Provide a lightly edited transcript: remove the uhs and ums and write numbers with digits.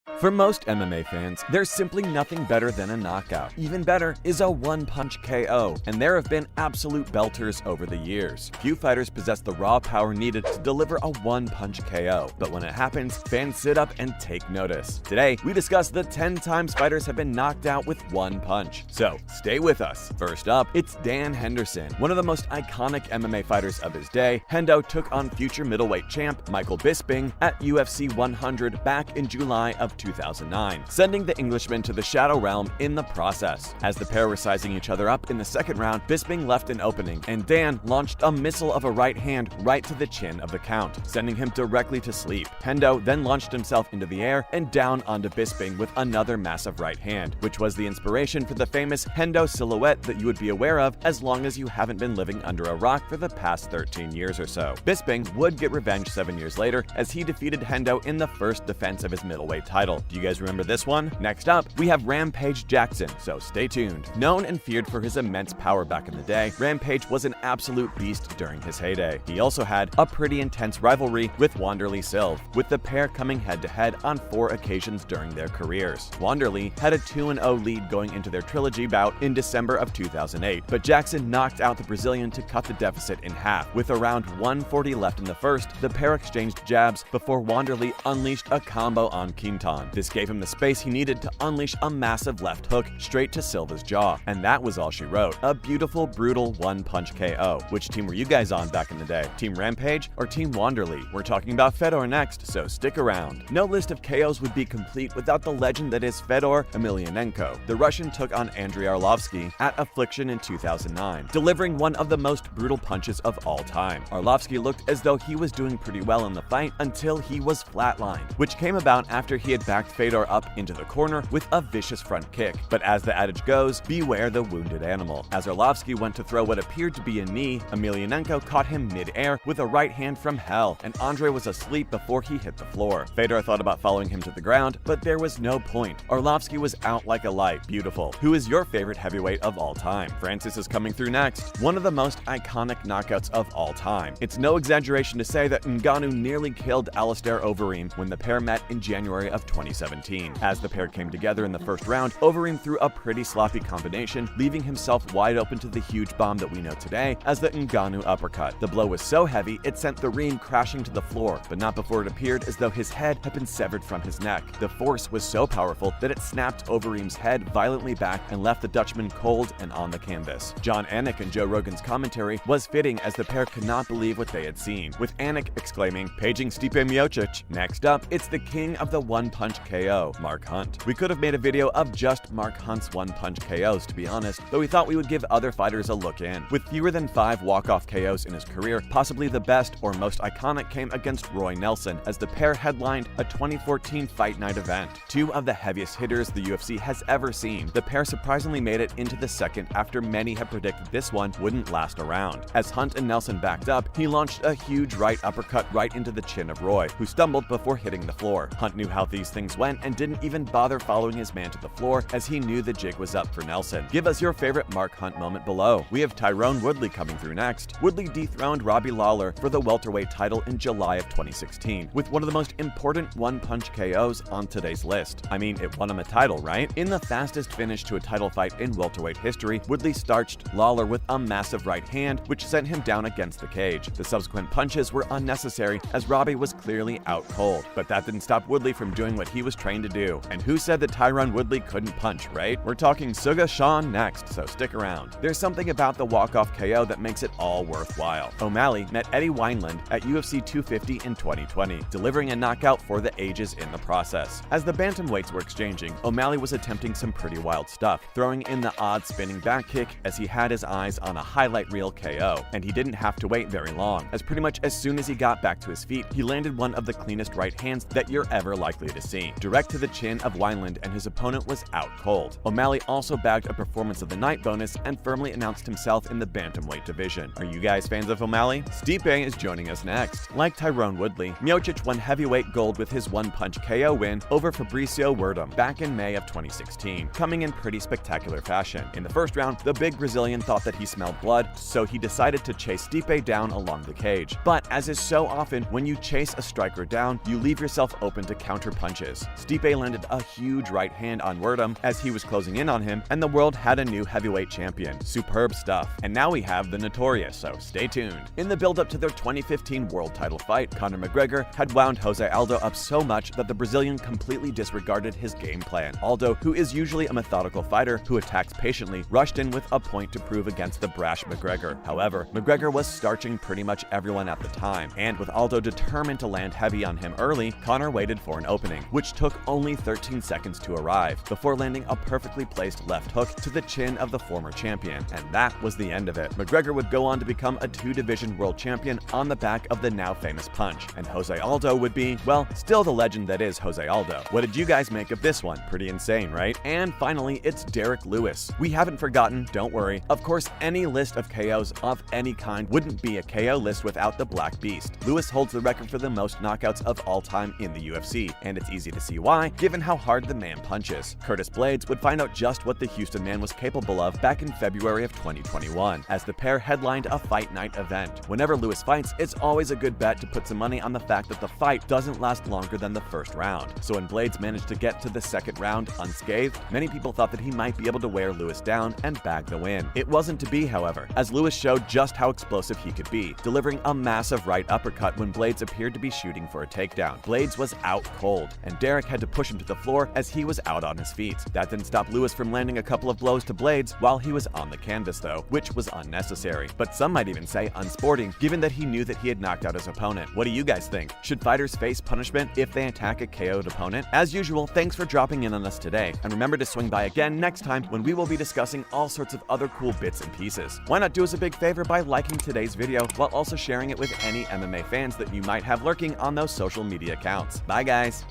For most MMA fans, there's simply nothing better than a knockout. Even better is a one-punch KO, and there have been absolute belters over the years. Few fighters possess the raw power needed to deliver a one-punch KO, but when it happens, fans sit up and take notice. Today, we discuss the 10 times fighters have been knocked out with one punch. So, stay with us. First up, it's Dan Henderson. One of the most iconic MMA fighters of his day, Hendo took on future middleweight champ Michael Bisping at UFC 100 back in July of 2009, sending the Englishman to the Shadow Realm in the process. As the pair were sizing each other up in the second round, Bisping left an opening, and Dan launched a missile of a right hand right to the chin of the Count, sending him directly to sleep. Hendo then launched himself into the air and down onto Bisping with another massive right hand, which was the inspiration for the famous Hendo silhouette that you would be aware of as long as you haven't been living under a rock for the past 13 years or so. Bisping would get revenge 7 years later as he defeated Hendo in the first defense of his middleweight title. Do you guys remember this one? Next up, we have Rampage Jackson, so stay tuned. Known and feared for his immense power back in the day, Rampage was an absolute beast during his heyday. He also had a pretty intense rivalry with Wanderlei Silva, with the pair coming head-to-head on 4 occasions during their careers. Wanderlei had a 2-0 lead going into their trilogy bout in December of 2008, but Jackson knocked out the Brazilian to cut the deficit in half. With around 1:40 left in the first, the pair exchanged jabs before Wanderlei unleashed a combo on Quinton. This gave him the space he needed to unleash a massive left hook straight to Silva's jaw. And that was all she wrote. A beautiful, brutal one-punch KO. Which team were you guys on back in the day? Team Rampage or Team Wanderlei? We're talking about Fedor next, so stick around. No list of KOs would be complete without the legend that is Fedor Emelianenko. The Russian took on Andrei Arlovsky at Affliction in 2009, delivering one of the most brutal punches of all time. Arlovsky looked as though he was doing pretty well in the fight until he was flatlined, which came about after he had backed Fedor up into the corner with a vicious front kick. But as the adage goes, beware the wounded animal. As Arlovsky went to throw what appeared to be a knee, Emelianenko caught him mid-air with a right hand from hell, and Andre was asleep before he hit the floor. Fedor thought about following him to the ground, but there was no point. Arlovsky was out like a light. Beautiful. Who is your favorite heavyweight of all time? Francis is coming through next. One of the most iconic knockouts of all time. It's no exaggeration to say that Ngannou nearly killed Alistair Overeem when the pair met in January of 2017. As the pair came together in the first round, Overeem threw a pretty sloppy combination, leaving himself wide open to the huge bomb that we know today as the Ngannou uppercut. The blow was so heavy, it sent the Reem crashing to the floor, but not before it appeared as though his head had been severed from his neck. The force was so powerful that it snapped Overeem's head violently back and left the Dutchman cold and on the canvas. Jon Anik and Joe Rogan's commentary was fitting as the pair could not believe what they had seen, with Anik exclaiming, "Paging Stipe Miocic." Next up, it's the king of the one-punch KO, Mark Hunt. We could have made a video of just Mark Hunt's one-punch KOs, to be honest, but we thought we would give other fighters a look in. With fewer than 5 walk-off KOs in his career, possibly the best or most iconic came against Roy Nelson as the pair headlined a 2014 Fight Night event. 2 of the heaviest hitters the UFC has ever seen, the pair surprisingly made it into the second after many had predicted this one wouldn't last around. As Hunt and Nelson backed up, he launched a huge right uppercut right into the chin of Roy, who stumbled before hitting the floor. Hunt knew how these things went and didn't even bother following his man to the floor as he knew the jig was up for Nelson. Give us your favorite Mark Hunt moment below. We have Tyrone Woodley coming through next. Woodley dethroned Robbie Lawler for the welterweight title in July of 2016, with one of the most important one-punch KOs on today's list. I mean, it won him a title, right? In the fastest finish to a title fight in welterweight history, Woodley starched Lawler with a massive right hand, which sent him down against the cage. The subsequent punches were unnecessary as Robbie was clearly out cold, but that didn't stop Woodley from doing what he was trained to do. And who said that Tyrone Woodley couldn't punch, right? We're talking Suga Sean next, so stick around. There's something about the walk-off KO that makes it all worthwhile. O'Malley met Eddie Wineland at UFC 250 in 2020, delivering a knockout for the ages in the process. As the bantamweights were exchanging, O'Malley was attempting some pretty wild stuff, throwing in the odd spinning back kick as he had his eyes on a highlight reel KO, and he didn't have to wait very long, as pretty much as soon as he got back to his feet, he landed one of the cleanest right hands that you're ever likely to see, direct to the chin of Wineland, and his opponent was out cold. O'Malley also bagged a Performance of the Night bonus and firmly announced himself in the bantamweight division. Are you guys fans of O'Malley? Stipe is joining us next. Like Tyrone Woodley, Miocic won heavyweight gold with his one-punch KO win over Fabricio Werdum back in May of 2016, coming in pretty spectacular fashion. In the first round, the big Brazilian thought that he smelled blood, so he decided to chase Stipe down along the cage. But as is so often, when you chase a striker down, you leave yourself open to counterpunch punches. Stipe landed a huge right hand on Werdum as he was closing in on him, and the world had a new heavyweight champion. Superb stuff. And now we have the Notorious, so stay tuned. In the build-up to their 2015 world title fight, Conor McGregor had wound Jose Aldo up so much that the Brazilian completely disregarded his game plan. Aldo, who is usually a methodical fighter who attacks patiently, rushed in with a point to prove against the brash McGregor. However, McGregor was starching pretty much everyone at the time, and with Aldo determined to land heavy on him early, Conor waited for an opening, which took only 13 seconds to arrive, before landing a perfectly placed left hook to the chin of the former champion, and that was the end of it. McGregor would go on to become a two-division world champion on the back of the now famous punch, and Jose Aldo would be, well, still the legend that is Jose Aldo. What did you guys make of this one? Pretty insane, right? And finally, it's Derrick Lewis. We haven't forgotten, don't worry. Of course, any list of KOs of any kind wouldn't be a KO list without the Black Beast. Lewis holds the record for the most knockouts of all time in the UFC, and it's easy to see why, given how hard the man punches. Curtis Blaydes would find out just what the Houston man was capable of back in February of 2021, as the pair headlined a fight night event. Whenever Lewis fights, it's always a good bet to put some money on the fact that the fight doesn't last longer than the first round. So when Blaydes managed to get to the second round unscathed, many people thought that he might be able to wear Lewis down and bag the win. It wasn't to be, however, as Lewis showed just how explosive he could be, delivering a massive right uppercut when Blaydes appeared to be shooting for a takedown. Blaydes was out cold, and Derrick had to push him to the floor as he was out on his feet. That didn't stop Lewis from landing a couple of blows to Blaydes while he was on the canvas though, which was unnecessary, but some might even say unsporting, given that he knew that he had knocked out his opponent. What do you guys think? Should fighters face punishment if they attack a KO'd opponent? As usual, thanks for dropping in on us today, and remember to swing by again next time when we will be discussing all sorts of other cool bits and pieces. Why not do us a big favor by liking today's video while also sharing it with any MMA fans that you might have lurking on those social media accounts. Bye guys!